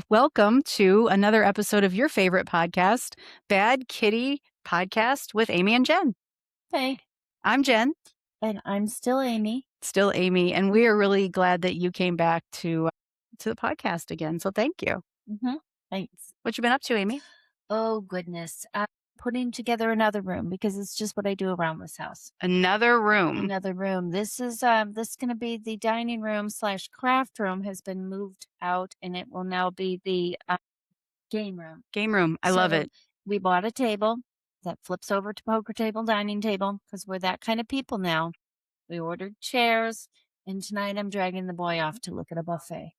Welcome to another episode of your favorite podcast, Bad Kitty Podcast with Amy and Jen. Hey, I'm Jen, and I'm still Amy. still Amy, and we are really glad that you came back to the podcast again. So thank you. Thanks. What you been up to, Amy? Oh goodness, I'm putting together another room because it's just what I do around this house. Another room. Another room. This is going to be the dining room slash craft room has been moved out, and it will now be the game room. Game room. I love So it. we bought a table that flips over to poker table, dining table because we're that kind of people now. We ordered chairs, and tonight I'm dragging the boy off to look at a buffet.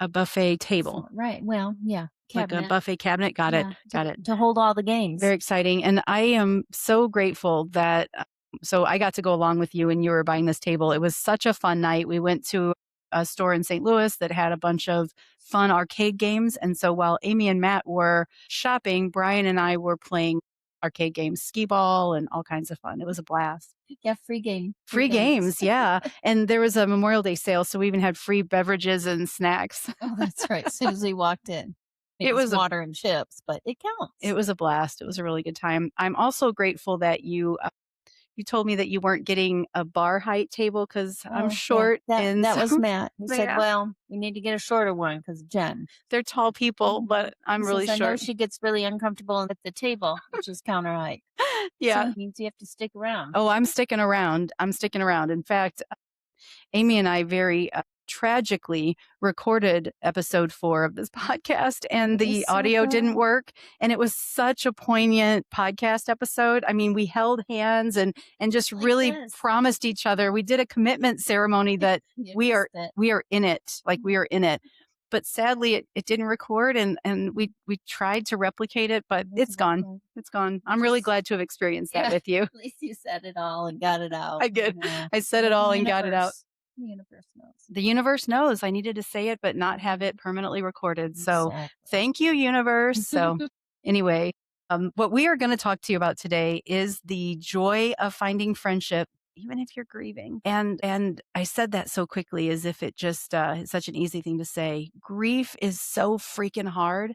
A buffet table, Right. Well, yeah, like a cabinet. buffet cabinet. Got it. Yeah, Got it. to hold all the games. Very exciting. And I am so grateful that, so I got to go along with you and you were buying this table. It was such a fun night. We went to a store in St. Louis that had a bunch of fun arcade games. And so while Amy and Matt were shopping, Brian and I were playing arcade games, skee ball and all kinds of fun. It was a blast. Yeah, free game. Free games, yeah. And there was a Memorial Day sale, so we even had free beverages and snacks. Oh, that's right. As soon as we walked in, it was water and chips, but it counts. It was a blast. It was a really good time. I'm also grateful that you told me that you weren't getting a bar height table because I'm short. Yeah. And That so, was Matt. He said, yeah, "Well, we need to get a shorter one because Jen." they're tall people, but I'm He really says, "I know short. she gets really uncomfortable at the table, which is counter height. So Yeah. it means you have to stick around." Oh, I'm sticking around. I'm sticking around. In fact, Amy and I very tragically recorded episode 4 of this podcast, and the audio didn't work. And it was such a poignant podcast episode. I mean, we held hands and just Like really this. promised each other. We did a commitment ceremony that You we are missed it. we are in it. Like we are in it. But sadly, it didn't record, and we tried to replicate it, but it's gone. It's gone. I'm really glad to have experienced that with you. At least you said it all and got it out. I did. Yeah. I said it all and got it out. The universe knows. The universe knows I needed to say it, but not have it permanently recorded. So Exactly. thank you, universe. So anyway, what we are going to talk to you about today is the joy of finding friendship, even if you're grieving. And I said that so quickly as if it just is such an easy thing to say. Grief is so freaking hard.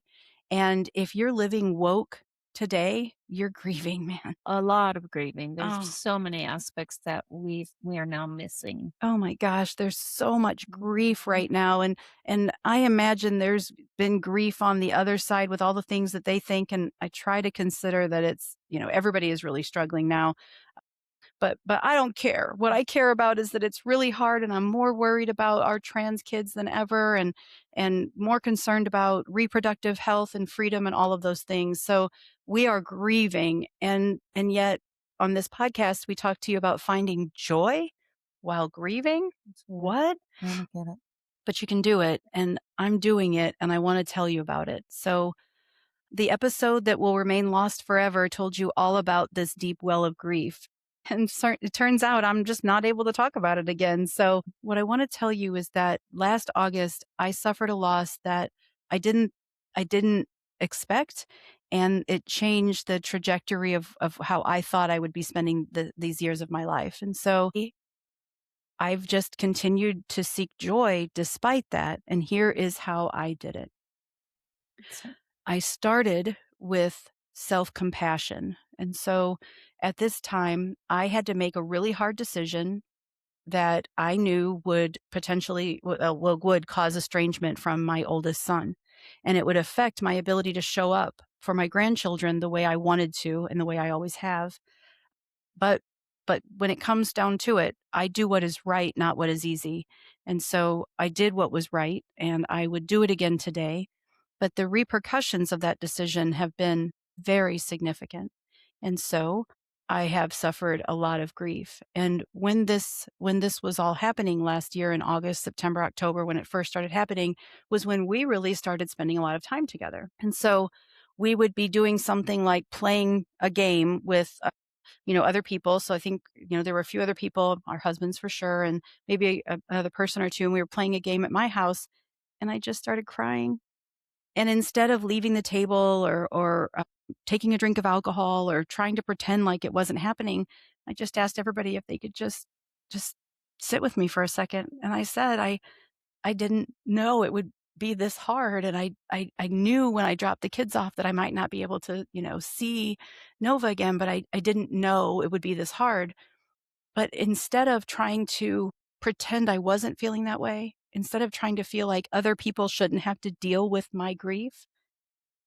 And if you're living woke today, you're grieving, man. A lot of grieving. There's Oh. so many aspects that we are now missing. Oh my gosh, there's so much grief right now. And I imagine there's been grief on the other side with all the things that they think. And I try to consider that it's, everybody is really struggling now. But I don't care. What I care about is that it's really hard, and I'm more worried about our trans kids than ever, and more concerned about reproductive health and freedom and all of those things. So we are grieving, and yet on this podcast we talk to you about finding joy while grieving. What? I don't get it. But you can do it, and I'm doing it, and I want to tell you about it. So the episode that will remain lost forever told you all about this deep well of grief. And it turns out I'm just not able to talk about it again. So what I want to tell you is that last August, I suffered a loss that I didn't expect. And it changed the trajectory of how I thought I would be spending these years of my life. And so I've just continued to seek joy despite that. And here is how I did it. I started with self-compassion. And so at this time, I had to make a really hard decision that I knew would potentially, would cause estrangement from my oldest son. And it would affect my ability to show up for my grandchildren the way I wanted to and the way I always have. But when it comes down to it, I do what is right, not what is easy. And so I did what was right, and I would do it again today. But the repercussions of that decision have been very significant. And so I have suffered a lot of grief. And when this was all happening last year in August, September, October, when it first started happening, was when we really started spending a lot of time together. And so we would be doing something like playing a game with other people. So I think, there were a few other people, our husbands for sure, and maybe another person or two. And we were playing a game at my house, and I just started crying. And instead of leaving the table or taking a drink of alcohol or trying to pretend like it wasn't happening, I just asked everybody if they could just sit with me for a second. And I said, I didn't know it would be this hard, and I knew when I dropped the kids off that I might not be able to, see Nova again, but I didn't know it would be this hard. But instead of trying to pretend I wasn't feeling that way, instead of trying to feel like other people shouldn't have to deal with my grief,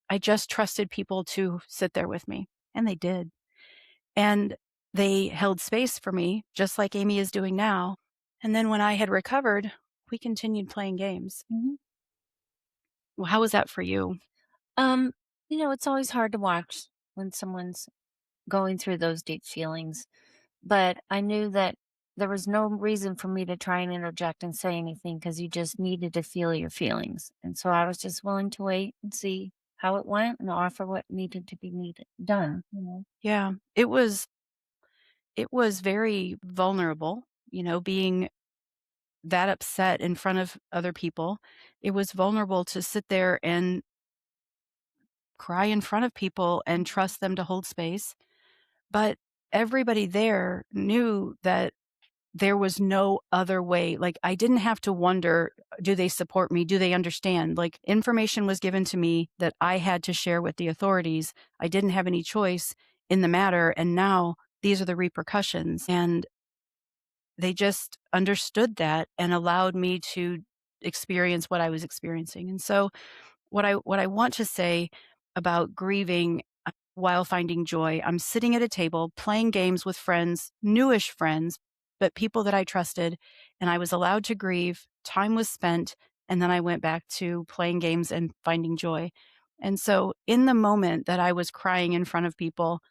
I just trusted people to sit there with me, and they did. And they held space for me, just like Amy is doing now. And then when I had recovered, we continued playing games. Mhm. Well, how was that for you? Um, it's always hard to watch when someone's going through those deep feelings, but I knew that there was no reason for me to try and interject and say anything because you just needed to feel your feelings. And so I was just willing to wait and see how it went and offer what needed to be needed done. Yeah, it was very vulnerable, being that upset in front of other people. It was vulnerable to sit there and cry in front of people and trust them to hold space. But everybody there knew that there was no other way. Like, I didn't have to wonder, do they support me? Do they understand? Like, information was given to me that I had to share with the authorities. I didn't have any choice in the matter. And now these are the repercussions. And they just understood that and allowed me to experience what I was experiencing. And so what I want to say about grieving while finding joy, I'm sitting at a table playing games with friends, newish friends, but people that I trusted, and I was allowed to grieve. Time was spent, and then I went back to playing games and finding joy. And so in the moment that I was crying in front of people,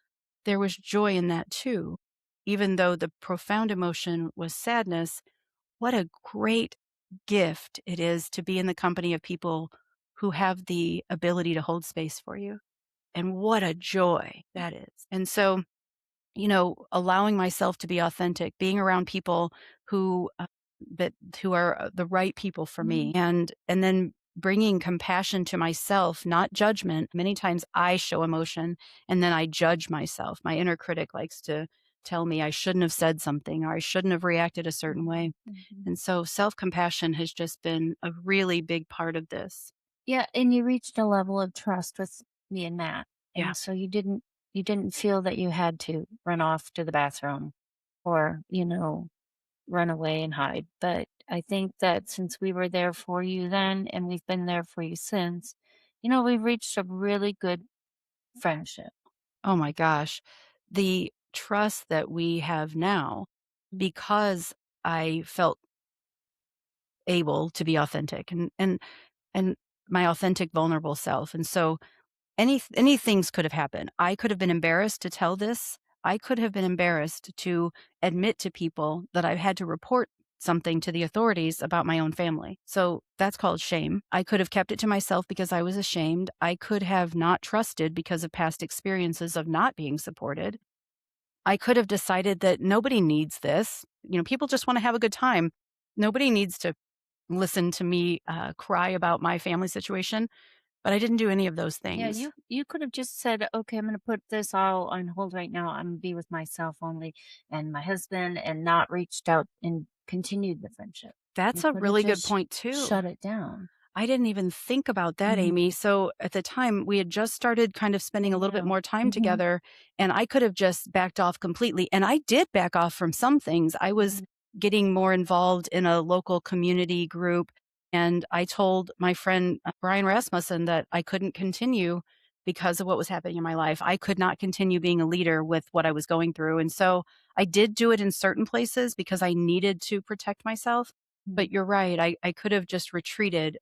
there was joy in that too. Even though the profound emotion was sadness, what a great gift it is to be in the company of people who have the ability to hold space for you. And what a joy that is. And so, allowing myself to be authentic, being around people who that who are the right people for me, Mhm. and then bringing compassion to myself, not judgment. Many times I show emotion and then I judge myself. My inner critic likes to tell me I shouldn't have said something or I shouldn't have reacted a certain Mhm. way. Mhm. And so self-compassion has just been a really big part of this. Yeah, and you reached a level of trust with me and Matt, Yeah. and so you didn't feel that you had to run off to the bathroom or, run away and hide. But I think that since we were there for you then and we've been there for you since, we've reached a really good friendship. Oh my gosh. The trust that we have now Mm. because I felt able to be authentic and my authentic vulnerable self. And so any things could have happened. I could have been embarrassed to tell this. I could have been embarrassed to admit to people that I had to report something to the authorities about my own family. So that's called shame. I could have kept it to myself because I was ashamed. I could have not trusted because of past experiences of not being supported. I could have decided that nobody needs this. People just want to have a good time. Nobody needs to listen to me cry about my family situation, but I didn't do any of those Yeah, things. you could have just said, "Okay, I'm gonna put this all on hold right now. I'm gonna be with myself only and my husband," and not reached out and continued the friendship. You That's a could have really good just point too. shut it down. I didn't even think about that, Mhm. Amy. So at the time, we had just started kind of I spending a little bit know. more time Mhm. together, and I could have just backed off completely. And I did back off from some things. I was Mhm. getting more involved in a local community group, and I told my friend Brian Rasmussen that I couldn't continue because of what was happening in my life. I could not continue being a leader with what I was going through. And so I did do it in certain places because I needed to protect myself. Mhm. But you're right. I could have just retreated,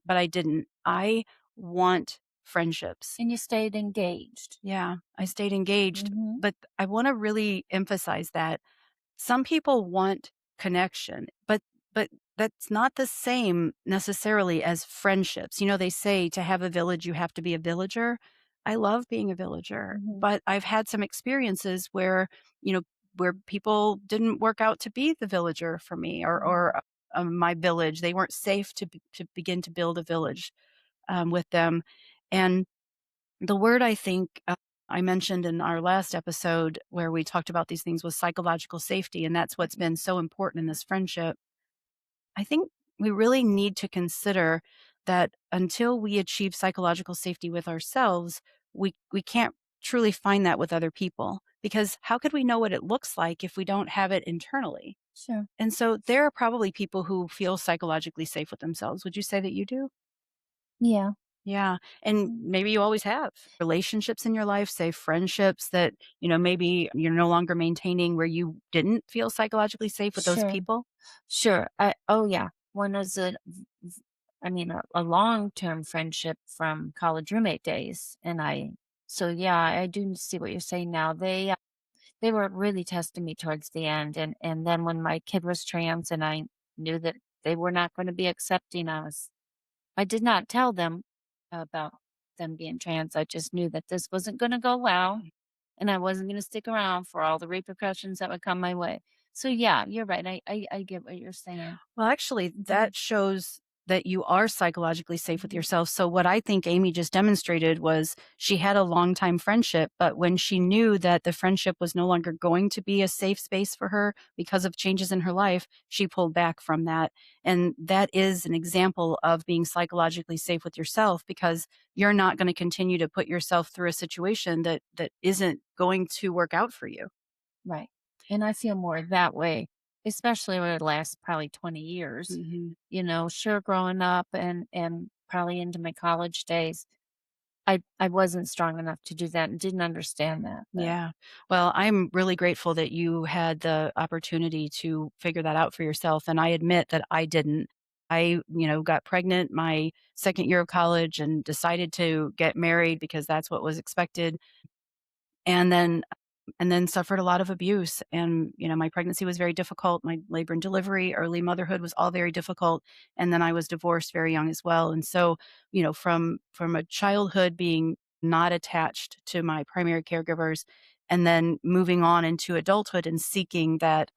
but I didn't. I want friendships. And you stayed engaged. Yeah, I stayed engaged, Mhm. but I wanna really emphasize that some people want connection, but that's not the same necessarily as friendships. They say to have a village, you have to be a villager. I love being a villager, Mhm. but I've had some experiences you know, where people didn't work out to be the villager for me Mhm. or my village. They weren't safe to begin to build a village with them. And the word I think I mentioned in our last episode where we talked about these things was psychological safety. And that's what's been so important in this friendship. I think we really need to consider that until we achieve psychological safety with ourselves, we can't truly find that with other people, because how could we know what it looks like if we don't have it internally? Sure. And so there are probably people who feel psychologically safe with themselves. Would you say that you do? Yeah. Yeah, and maybe you always have relationships in your life, say friendships that, maybe you're no longer maintaining where you didn't feel psychologically safe with those Sure. people? Sure. Oh yeah. One is I mean, a long-term friendship from college roommate days, and so yeah, I do see what you're saying now. They were really testing me towards the end, and then when my kid was trans, and I knew that they were not going to be accepting us, I did not tell them about them being trans. I just knew that this wasn't going to go well, and I wasn't going to stick around for all the repercussions that would come my way. So yeah, you're right. I get what you're saying. Well, actually, Mhm, that shows that you are psychologically safe with mhm, yourself. So, what I think Amy just demonstrated was she had a long time friendship, but when she knew that the friendship was no longer going to be a safe space for her because of changes in her life, she pulled back from that. And that is an example of being psychologically safe with yourself, because you're not going to continue to put yourself through a situation that isn't going to work out for you. right. And I feel more that way, especially over the last probably 20 years. Mhm. Sure, growing up and probably into my college days, I wasn't strong enough to do that and didn't understand that. But Yeah. Well, I'm really grateful that you had the opportunity to figure that out for yourself. And I admit that I didn't. I, got pregnant my second year of college and decided to get married because that's what was expected. And then suffered a lot of abuse. And, my pregnancy was very difficult. My labor and delivery, early motherhood was all very difficult. And then I was divorced very young as well. And so, from a childhood being not attached to my primary caregivers, and then moving on into adulthood and seeking that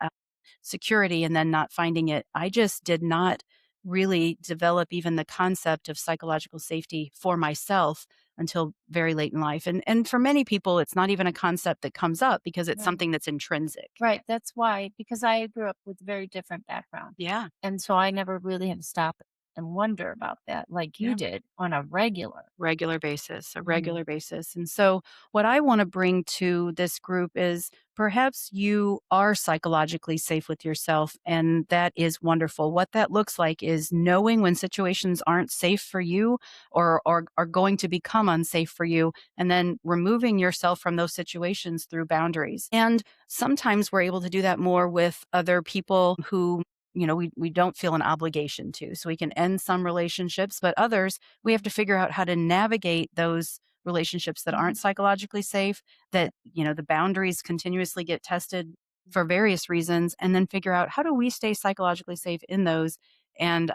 security and then not finding it, I just did not really develop even the concept of psychological safety for myself until very late in life. And for many people, it's not even a concept that comes up because it's right. something that's intrinsic. Right, that's why, because I grew up with a very different background, Yeah. and so I never really had to stop and wonder about that like you Yeah. did on a regular. A Mhm, regular basis. And so, what I want to bring to this group is perhaps you are psychologically safe with yourself, and that is wonderful. What that looks like is knowing when situations aren't safe for you or are going to become unsafe for you, and then removing yourself from those situations through boundaries. And sometimes we're able to do that more with other people who we don't feel an obligation to. So we can end some relationships, but others we have to figure out how to navigate those relationships that mhm, aren't psychologically safe, that, the boundaries continuously get tested for various reasons, and then figure out how do we stay psychologically safe in those. And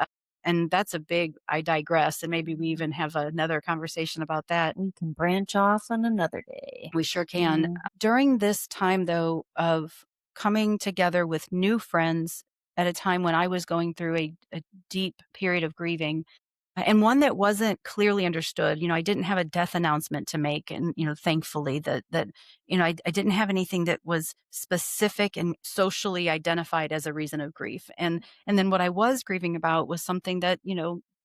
that's a big I digress, and maybe we even have another conversation about that. we can branch off on another day. We sure can. Mhm, During this time, though, of coming together with new friends at a time when I was going through a deep period of grieving, and one that wasn't clearly understood. I didn't have a death announcement to make, and, thankfully I didn't have anything that was specific and socially identified as a reason of grief. And then what I was grieving about was something that,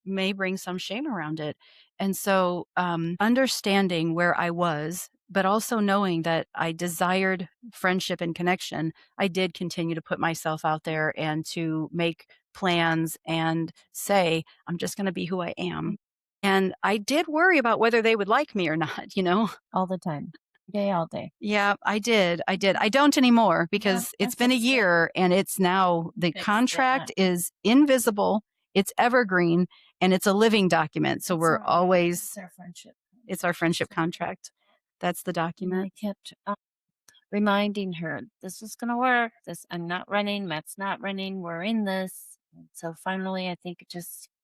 may bring some shame around it. And so, understanding where I was, but also knowing that I desired friendship and connection, I did continue to put myself out there and to make plans and say, I'm just gonna be who I mm, am. And I did worry about whether they would like me or not, you know? all the time, day, all day. Yeah, I did, I did. I don't anymore Well, because I it's been a fixed it. year and it's now the Fixed that. contract is invisible, it's evergreen, and it's a living document, so It's we're our always it's our friendship it's our contract, friendship so, contract. That's the and I document. kept, reminding her, "This is gonna work. This I'm not running, Matt's not running, we're in this." And so finally, I think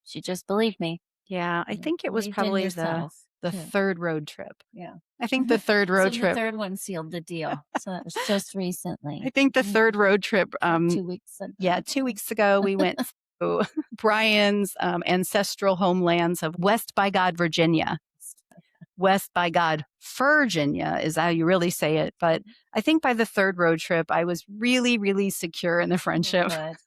she just believed me. Yeah, I You think it was believed in probably the yourself the too. 3rd road trip. Yeah. I think the 3rd So road the trip 3rd one sealed the deal. So that was just I recently. think the Mhm. 3rd road trip, It's like 2 weeks yeah, ago. 2 weeks ago, we went to Brian's, ancestral homelands of West by God, Virginia. West by God, Virginia is how you really say it, but I think by the 3rd road trip, I was really, really secure in the Oh, friendship. good.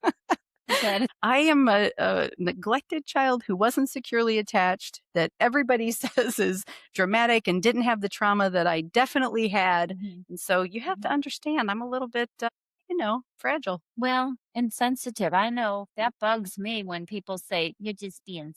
That I am a neglected child who wasn't securely attached, that everybody says is dramatic and didn't have the trauma that I definitely had. mhm, And so you have to mhm. understand I'm a little bit, fragile. Well, insensitive. I know that bugs me when people say, "You're just being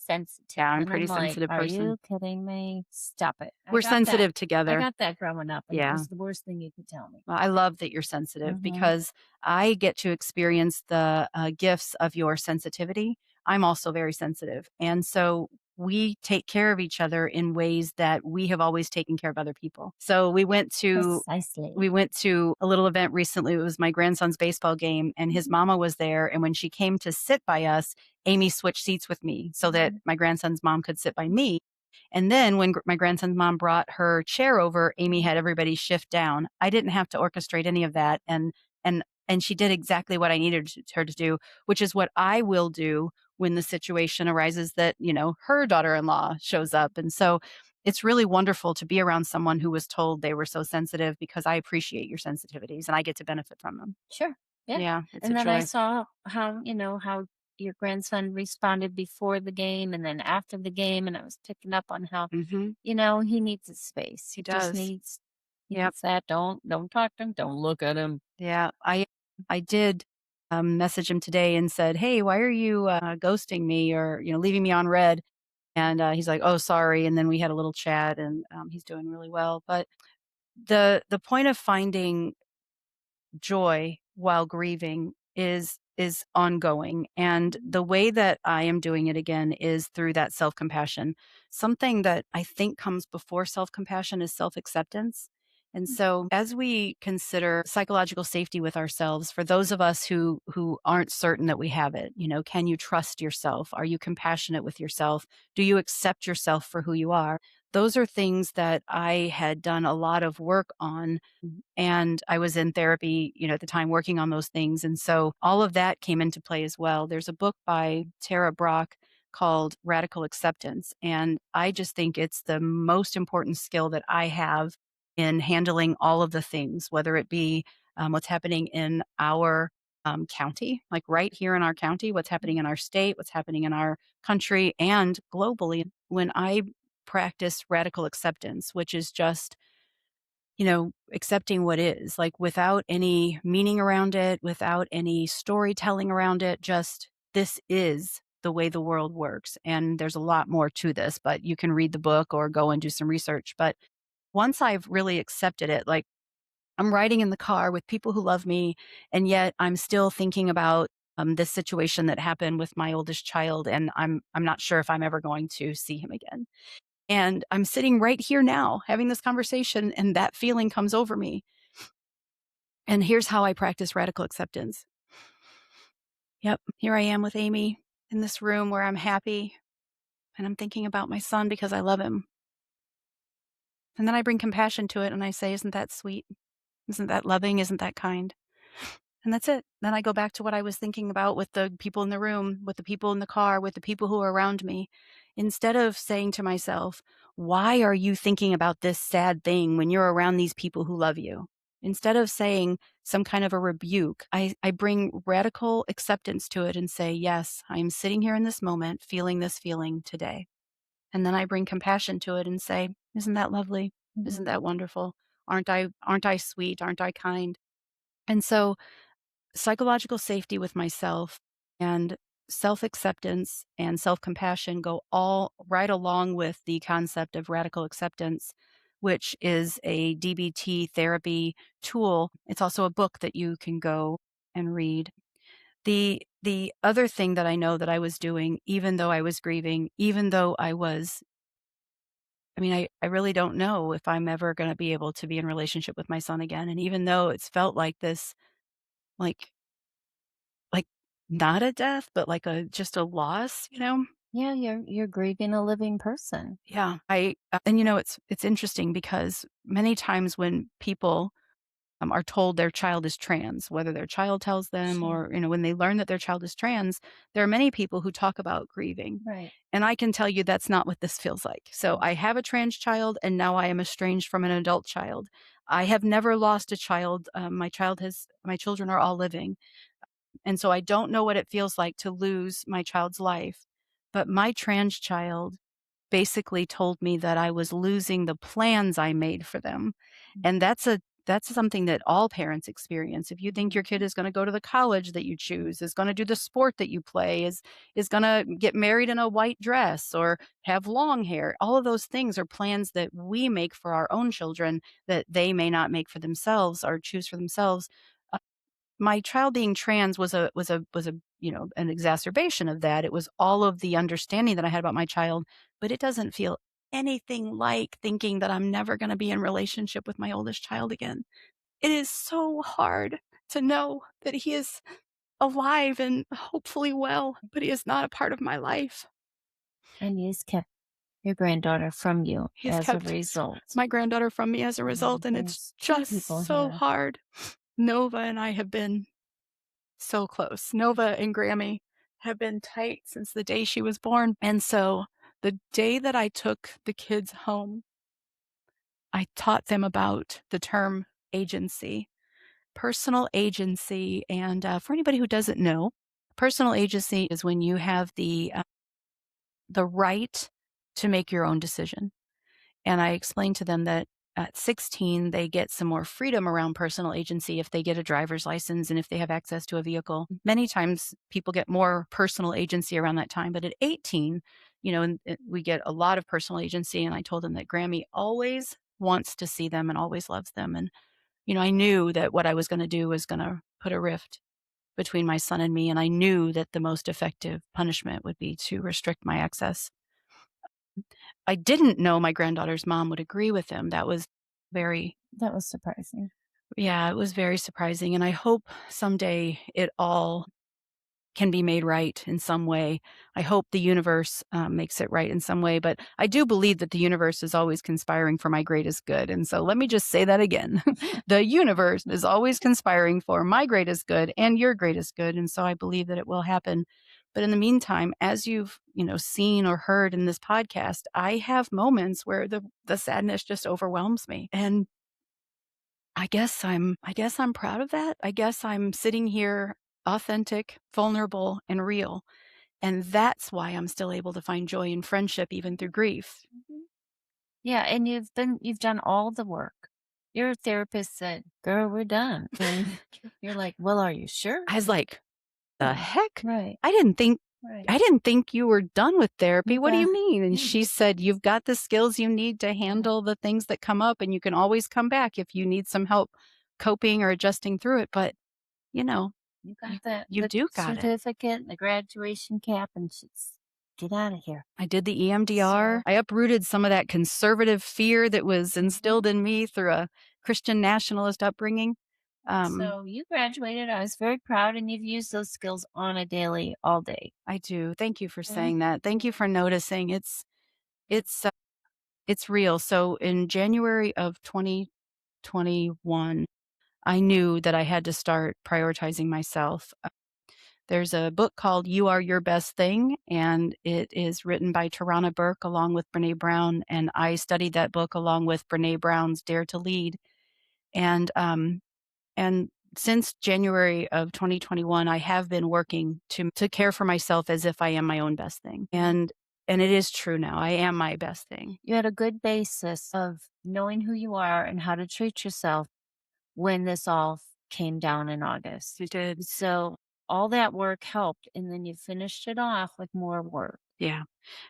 Yeah, sensitive." I'm a And pretty I'm like, sensitive "Are person. you kidding me? Stop it." We're sensitive I together. got that growing up, and it Yeah. was the worst thing you could tell me. Well, I love that you're sensitive Mhm. because I get to experience the gifts of your sensitivity. I'm also very sensitive. And so we take care of each other in ways that we have always taken care of other people. So Precisely. we went to a little event recently. It was my grandson's baseball game and his Mhm, mama was there, and when she came to sit by us, Amy switched seats with me so that mhm, my grandson's mom could sit by me. And then when my grandson's mom brought her chair over, Amy mhm, had everybody shift down. I didn't have to orchestrate any of that, and she did exactly what I needed her to do, which is what I will do when the situation arises that, her daughter-in-law shows up. And so it's really wonderful to be around someone who was told they were so sensitive because I appreciate your sensitivities and I get to benefit from them. sure, yeah. Yeah, it's a And then I joy. saw how, how your grandson responded before the game and then after the game, and I was picking up on how, Mhm. he needs his space. He He just does. Yep. needs that. Don't talk to him. Don't look at him. Yeah, I did, message him today and said, "Hey, why are you, ghosting me or, leaving me on red?" And, he's like, "Oh, sorry," and then we had a little chat, and, he's doing really well, but the point of finding joy while grieving is ongoing, and the way that I am doing it again is through that self-compassion. Something that I think comes before self-compassion is self-acceptance. And so as we consider psychological safety with ourselves, for those of us who aren't certain that we have it, can you trust yourself? Are you compassionate with yourself? Do you accept yourself for who you are? Those are things that I had done a lot of work on, and I was in therapy, at the time working on those things, and so all of that came into play as well. There's a book by Tara Brach called Radical Acceptance, and I just think it's the most important skill that I have in handling all of the things, whether it be, what's happening in our, county, like right here in our county, what's happening in our state, what's happening in our country, and globally. When I practice radical acceptance, which is just accepting what is, like without any meaning around it, without any storytelling around it, just this is the way the world works. And there's a lot more to this, but you can read the book or go and do some research. But once I've really accepted it, like I'm riding in the car with people who love me, and yet I'm still thinking about this situation that happened with my oldest child, and I'm not sure if I'm ever going to see him again. And I'm sitting right here now having this conversation, and that feeling comes over me. And here's how I practice radical acceptance. Yep, here I am with Amy in this room where I'm happy and I'm thinking about my son because I love him. And then I bring compassion to it and I say, "Isn't that sweet? Isn't that loving? Isn't that kind?" And that's it. Then I go back to what I was thinking about with the people in the room, with the people in the car, with the people who are around me. Instead of saying to myself, "Why are you thinking about this sad thing when you're around these people who love you?" Instead of saying some kind of a rebuke, I bring radical acceptance to it and say, "Yes, I am sitting here in this moment feeling this feeling today." And then I bring compassion to it and say, "Isn't that lovely? Isn't Mhm, that wonderful? Aren't I sweet? Aren't I kind?" And so psychological safety with myself and self-acceptance and self-compassion go all right along with the concept of radical acceptance, which is a DBT therapy tool. It's also a book that you can go and read. The other thing that I know that I was doing, even though I was grieving, even though I really don't know if I'm ever gonna be able to be in relationship with my son again, and even though it's felt like this, like Like, not a death, but like a just a loss, you know? yeah, you're grieving a living person. Yeah, and it's interesting because many times when people, are told their child is trans, whether their child tells them Sure. or, when they learn that their child is trans, there are many people who talk about grieving, Right. and I can tell you that's not what this feels like. So, Mm, I have a trans child, and now I am estranged from an adult child. I have never lost a child, my children are all living. And so I don't know what it feels like to lose my child's life, but my trans child basically told me that I was losing the plans I made for them. And that's something that all parents experience. If you think your kid is going to go to the college that you choose, is going to do the sport that you play, is going to get married in a white dress or have long hair, all of those things are plans that we make for our own children that they may not make for themselves or choose for themselves. My child being trans was a, an exacerbation of that. It was all of the understanding that I had about my child, but it doesn't feel anything like thinking that I'm never gonna be in relationship with my oldest child again. It is so hard to know that he is alive and hopefully well, but he is not a part of my life. And he's kept your granddaughter from you He's as a kept result. my granddaughter from me as a result, and it's There's 2 people just so here. hard. Nova and I have been so close. Nova and Grammy have been tight since the day she was born. And so the day that I took the kids home, I taught them about the term agency, personal agency. And for anybody who doesn't know, personal agency is when you have the right to make your own decision. And I explained to them that at 16, they get some more freedom around personal agency if they get a driver's license and if they have access to a vehicle. Many times people get more personal agency around that time, but at 18, we get a lot of personal agency. And I told them that Grammy always wants to see them and always loves them. And, I knew that what I was going to do was going to put a rift between my son and me. And I knew that the most effective punishment would be to restrict my access. I didn't know my granddaughter's mom would agree with him. That was very That was surprising. yeah, it was very surprising, and I hope someday it all can be made right in some way. I hope the universe, makes it right in some way, but I do believe that the universe is always conspiring for my greatest good, and so let me just say that again. The universe is always conspiring for my greatest good and your greatest good, and so I believe that it will happen. But in the meantime, as you've, seen or heard in this podcast, I have moments where the sadness just overwhelms me, and I guess I'm proud of that. I guess I'm sitting here authentic, vulnerable, and real. And that's why I'm still able to find joy in friendship even through grief. Mhm. Yeah, and you've done all the work. Your therapist said, "Girl, we're done." And you're like, "Well, are you sure?" I was like, "The Yeah. heck? Right, I didn't think right. I didn't think you were done with therapy. You What do got you mean?" And yeah, she said, "You've got the skills you need to yeah, handle the things that come up and you can always come back if you need some help coping or adjusting through it, but, you know, you you got that you the do got it." certificate, the graduation cap, and just get out of here. I did the EMDR. So I uprooted some of that conservative fear that was mhm. instilled in me through a Christian nationalist upbringing. Um, So you graduated, I was very proud, and you've used those skills on a daily, all day. I do. Thank you for Mhm. saying that. Thank you for noticing. It's it's real. So in January of 2021, I knew that I had to start prioritizing myself. There's a book called You Are Your Best Thing, and it is written by Tarana Burke along with Brene Brown. And I studied that book along with Brene Brown's Dare to Lead. And and since January of 2021, I have been working to care for myself as if I am my own best thing. And it is true now. I am my best thing. You had a good basis of knowing who you are and how to treat yourself when this all came down in August. You did. So all that work helped, and then you finished it off with more work. Yeah.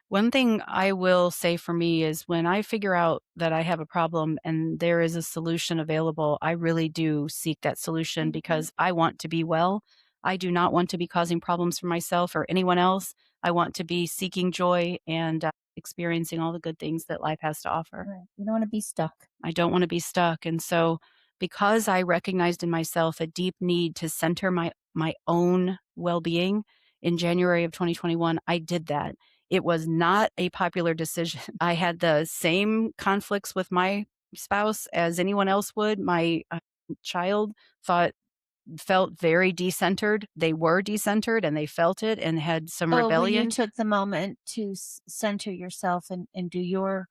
One thing I will say for me is when I figure out that I have a problem and there is a solution available, I really do seek that solution Mhm. because I want to be well. I do not want to be causing problems for myself or anyone else. I want to be seeking joy and experiencing all the good things that life has to offer. Right. You don't wanna be stuck. I don't want to be stuck. And so because I recognized in myself a deep need to center my own well-being in January of 2021, I did that. It was not a popular decision. I had the same conflicts with my spouse as anyone else would. My child thought felt very decentered. They were decentered and they felt it and had some Oh, well, you rebellion. took the moment to center yourself and do your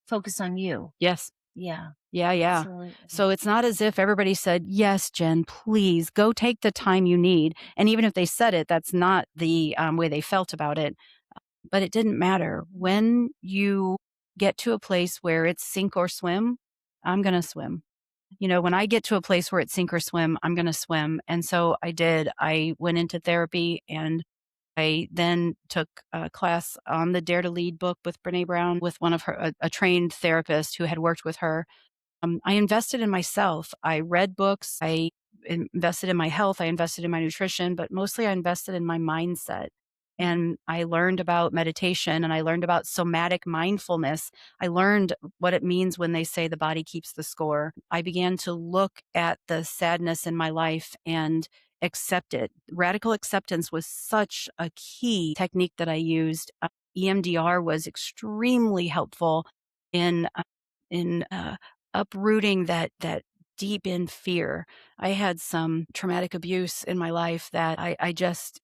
focus on you. Yes. Yeah, Yeah, yeah. absolutely. So it's not as if everybody said, "Yes, Jen, please go take the time you need." And even if they said it, that's not the, way they felt about it. But it didn't matter. When you get to a place where it's sink or swim, I'm gonna swim. When I get to a place where it's sink or swim, I'm gonna swim. And so I did. I went into therapy, and I then took a class on the Dare to Lead book with Brené Brown with one of her a trained therapist who had worked with her. I invested in myself. I read books. I invested in my health. I invested in my nutrition, but mostly I invested in my mindset. And I learned about meditation, and I learned about somatic mindfulness. I learned what it means when they say the body keeps the score. I began to look at the sadness in my life and accept it. Radical acceptance was such a key technique that I used. EMDR was extremely helpful in uprooting that deep in fear. I had some traumatic abuse in my life that I just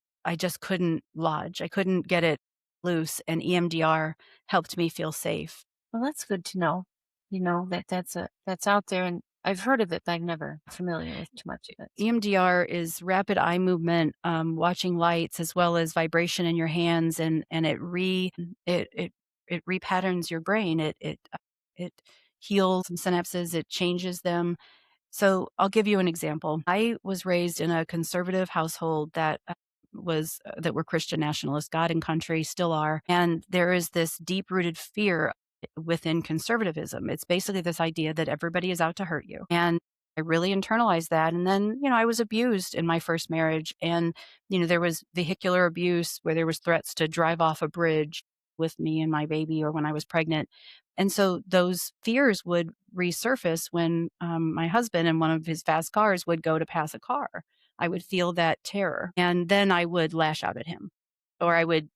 couldn't lodge. I couldn't get it loose, and EMDR helped me feel safe. Well, that's good to know. That that's out there, and I've heard of it, but I'm never familiar with too much of it. EMDR is rapid eye movement, watching lights, as well as vibration in your hands, and it repatterns your brain. It heals some synapses. It changes them. So I'll give you an example. I was raised in a conservative household that were Christian nationalists, God and country, still are. And there is this deep rooted fear within conservatism. It's basically this idea that everybody is out to hurt you. And I really internalized that. And then, I was abused in my first marriage. And, there was vehicular abuse where there was threats to drive off a bridge with me and my baby, or when I was pregnant. And so those fears would resurface when my husband in one of his fast cars would go to pass a car. I would feel that terror, and then I would lash out at him, or I would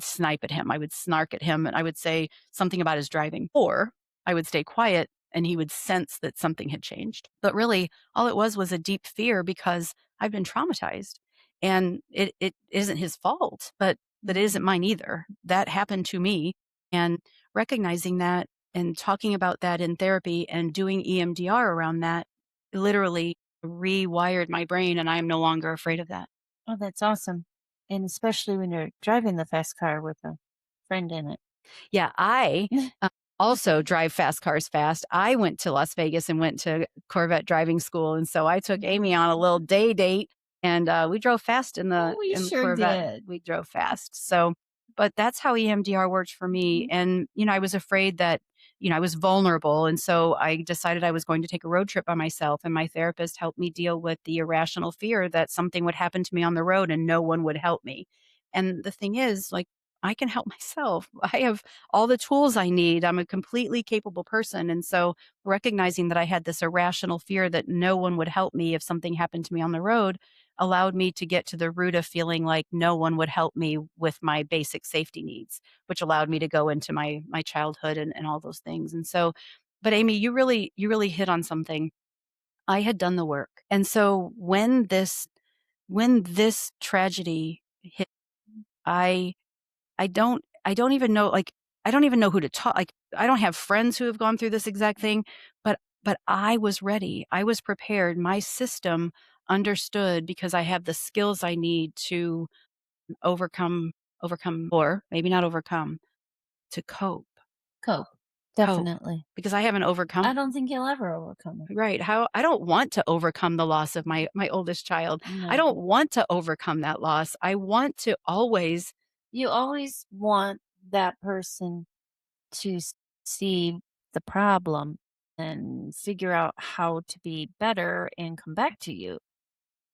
snipe at him. I would snark at him, and I would say something about his driving, or I would stay quiet, and he would sense that something had changed. But really, all it was a deep fear because I've been traumatized, and it isn't his fault, but it isn't Mhm. mine either. That happened to me, and recognizing that and talking about that in therapy and doing EMDR around that literally rewired my brain, and I am no longer afraid of that. Oh, that's awesome, and especially when you're driving the fast car with a friend in it. Yeah, I also drive fast cars fast. I went to Las Vegas and went to Corvette driving school, and so I took Amy on a little day date, and we drove fast in the Oh, we in the sure Corvette. did. We drove fast. So, but that's how EMDR worked for me. Mhm. And I was afraid that I was vulnerable, and so I decided I was going to take a road trip by myself. And my therapist helped me deal with the irrational fear that something would happen to me on the road and no one would help me. And the thing is, like, I can help myself. I have all the tools I need. I'm a completely capable person. And so recognizing that I had this irrational fear that no one would help me if something happened to me on the road allowed me to get to the root of feeling like no one would help me with my basic safety needs, which allowed me to go into my childhood and all those things. And so, but Amy, you really hit on something. I had done the work. And so when this tragedy hit, I I don't even know, like, I don't even know who to talk, like, I don't have friends who have gone through this exact thing, but I was ready. I was prepared. My system understood because I have the skills I need to overcome, or maybe not overcome, to cope. Cope, Cope. definitely. Because I haven't overcome. I don't think you'll ever overcome it. Right. How I don't want to overcome the loss of my oldest child. I No. don't want to overcome that loss. I want to always. You always want that person to see the problem and figure out how to be better and come back to you.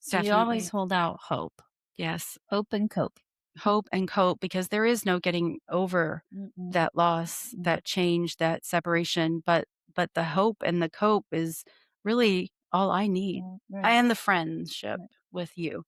So you always Definitely. hold out hope. Yes. Hope and cope. Hope and cope, because there is no getting over Mm-mm. that loss, Mm. that change, that separation, but the hope and the cope is really all I need, Mm, right, and the friendship right. with you.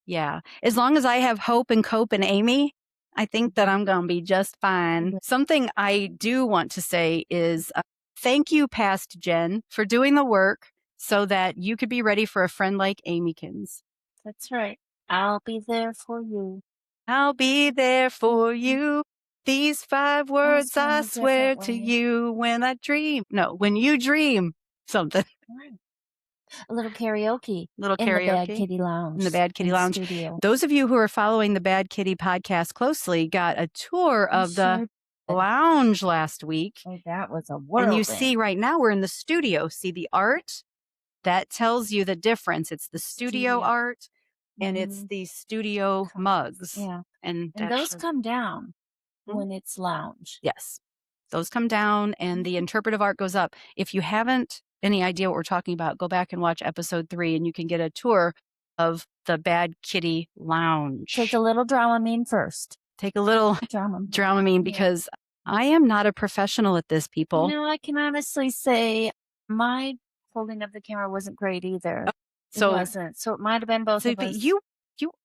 Yeah. As long as I have hope and cope and Amy, I think that Mhm. I'm gonna be just fine. Yeah, Something I do want to say is, thank you, past Jen, for doing the work so that you could be ready for a friend like Amykins. that's right. I'll be there for you. I'll be there for you. These 5 Oh, words so I many swear different to ways. you when I dream. No, when you dream something. Right. A little karaoke Little in the Bad karaoke Kitty in the Lounge Bad in Kitty the Lounge. studio. Those of you who are following the Bad Kitty podcast closely got a tour We of the sure did. lounge last week. Oh, that was a And you see whirlwind. right now we're in the studio. See the art? That tells you the difference. It's the studio Studio. art and it's Mhm. the studio Cups. mugs. Yeah. And And that those shows. come down Mhm. when it's lounge. Yes. Those come down and the Mhm. interpretive art goes up. If you haven't any idea what we're talking about, go back and watch episode 3 and you can get a tour of the Bad Kitty Take a Lounge. little Dramamine first. Take a little Dramamine. Dramamine Yeah. because I am not a professional at this, You people. know, I can honestly say my holding of the camera wasn't great either. It So wasn't. So it might have been both so of but us. you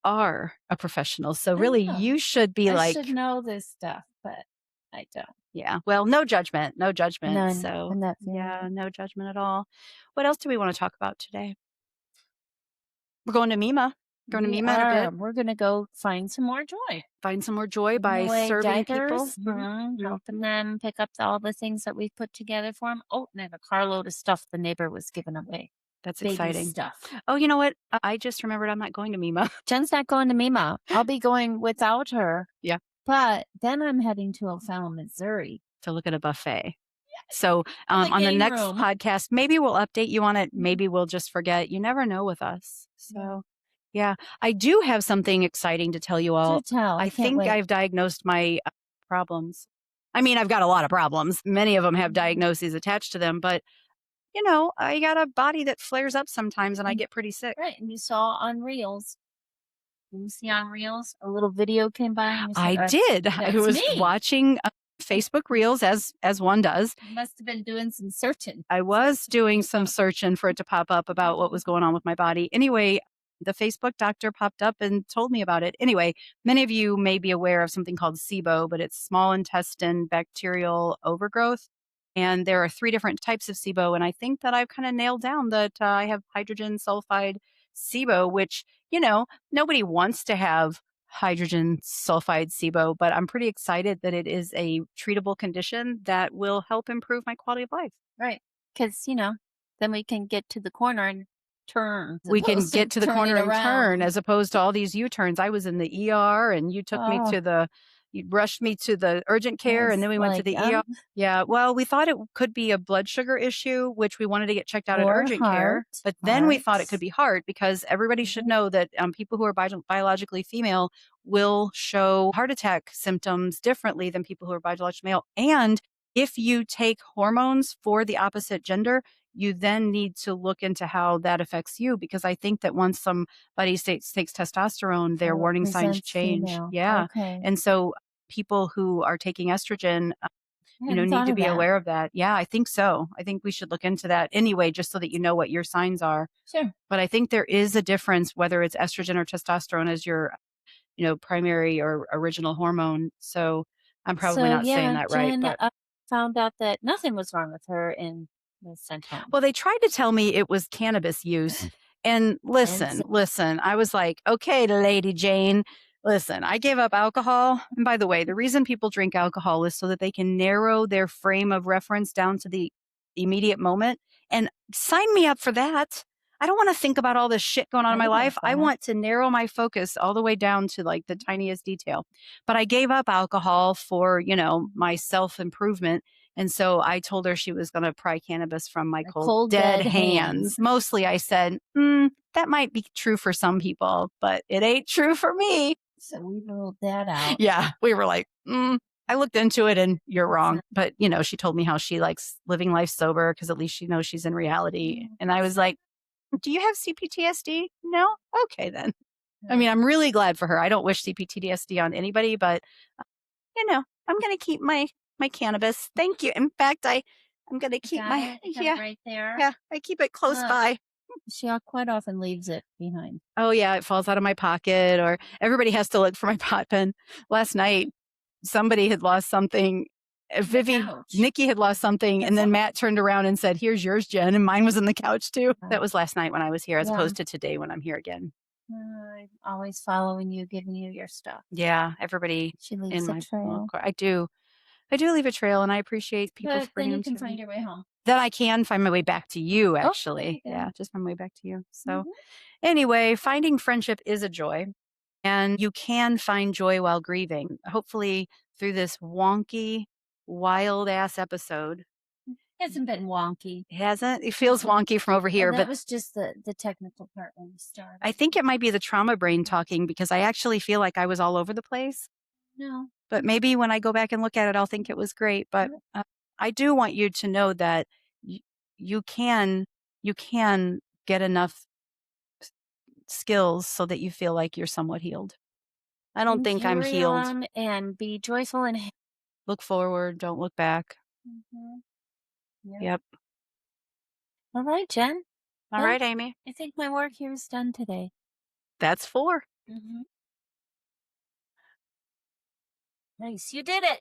are a professional. So I really know. you should be I should like, know this stuff, but I don't. yeah. Well, no judgment, no judgment. None So, in that yeah, feeling. no judgment at all. What else do we want to talk about today? We're going to Mima. Going to We Mima in a are. bit. We're gonna go find some more joy. Find some more joy Giving by away serving people. diapers, Mhm, helping mhm. them pick up all the things that we put together for them. Oh, and I have a carload of stuff the neighbor was giving away. That's Baby exciting. stuff. Oh, you know what? I just remembered I'm not going to Mima. Jen's not going to Mima. I'll be going without her. Yeah, But then I'm heading to O'Fallon, Missouri to look at a buffet. So, for the on the game next room. podcast, maybe we'll update you on it. Mhm. Maybe we'll just forget. You never know with us. Yeah. So, yeah, I do have something exciting to tell you Do all. tell. I I can't think wait. I've diagnosed my problems. I mean, I've got a lot of problems. Many of them have Mhm. diagnoses attached to them, but I got a body that flares up sometimes and I And get pretty sick. right, and you saw on Reels. You see on Reels, a little video came by and you said, I did. I that's was me. watching Facebook Reels as one does. You must have been doing some searching. I was doing some searching for it to pop up about what was Mhm. going on with my body. Anyway, the Facebook doctor popped up and told me about it. Anyway, many of you may be aware of something called SIBO, but it's small intestine bacterial overgrowth. And there are 3 different types of SIBO. And I think that I've kind of nailed down that I have hydrogen sulfide SIBO, which, nobody wants to have hydrogen sulfide SIBO, but I'm pretty excited that it is a treatable condition that will help improve my quality of life. Right. Because, then we can get to the corner and turn, as We can opposed get to to the corner turning and turn around. as opposed to all these U-turns. I was in the ER and Oh, you rushed me to the urgent I care and then was we went to like, the ER. Yeah, well, we thought it could be a blood sugar issue, which we wanted to get checked out at or urgent care. heart, But then we thought it could heart. be heart because everybody should Mhm. know that people who are biologically female will show heart attack symptoms differently than people who are biologically male. And if you take hormones for the opposite gender, you then need to look into how that affects you because I think that once somebody takes testosterone, their Oh, it warning signs presents change. female. Yeah. Okay. And so people who are taking estrogen, I hadn't need thought to of be that. aware of that. Yeah, I think so. I think we should look into that anyway, just so that you know what your signs are. Sure. But I think there is a difference whether it's estrogen or testosterone as your, primary or original hormone. So I'm probably So, not saying yeah, that right, Jen but found out that nothing was wrong with her and was sent home. well, they tried to tell me it was cannabis use. And And listen, so, listen, I was like, okay, Lady Jane, listen, I gave up alcohol. And by the way, the reason people drink alcohol is so that they can narrow their frame of reference down to the immediate moment. And sign me up for that. I don't want to think about all this shit going on in I my would love life. I that. want to narrow my focus all the way down to like the tiniest detail. But I gave up alcohol for, my self improvement and so I told her she was going to pry cannabis from my The cold, cold, dead dead hands. hands. Mostly I said, that might be true for some people, but it ain't true for me. So we ruled that out. Yeah. We were like, I looked into it and you're That's wrong. not, But, she told me how she likes living life sober because at least she knows she's in reality. And I was like, do you have CPTSD? No? Okay, then. I mean, right. I'm really glad for her. I don't wish CPTSD on anybody, but I'm gonna keep my cannabis. Thank you. In fact, I'm gonna You keep got my it? You got it yeah, right there? yeah, I keep it close Look, by. she quite often leaves it behind. Oh yeah, it falls out of my pocket or everybody has to look for my pot pen. Last night, somebody had lost something. On the Vivi, couch. Nikki had lost something, and That's then all. Matt turned around and said, "Here's yours, Jen," and mine was in the couch too. That was last night when I was here, as Yeah. opposed to today when I'm here again. I'm always following you, giving you your stuff. Yeah, everybody She in leaves a my little trail. car I do. I do leave a trail, and I appreciate people But for then bringing you them can to find me. your way home. Then I can find my way back to you, Oh, there actually. you go. Yeah, just find my way back to you. So, Mhm. anyway, finding friendship is a joy, and you can find joy while grieving. Hopefully, through this wonky, wild ass episode. Hasn't been wonky. It hasn't? It feels wonky from over here, That but was just the technical part when we I started. think it might be the trauma brain talking because I actually feel like I was all over the place. No. But maybe when I go back and look at it, I'll think it was great. But Yep. I do want you to know that y- you can you can get enough skills so that you feel like you're somewhat healed. I don't And think I'm carry healed. on and be joyful and Look forward, don't look back. Mhm. Yep. Yep. All right, Jen. All Well, right, Amy. I think my work here is done today. That's 4. Mhm. Nice. You did it.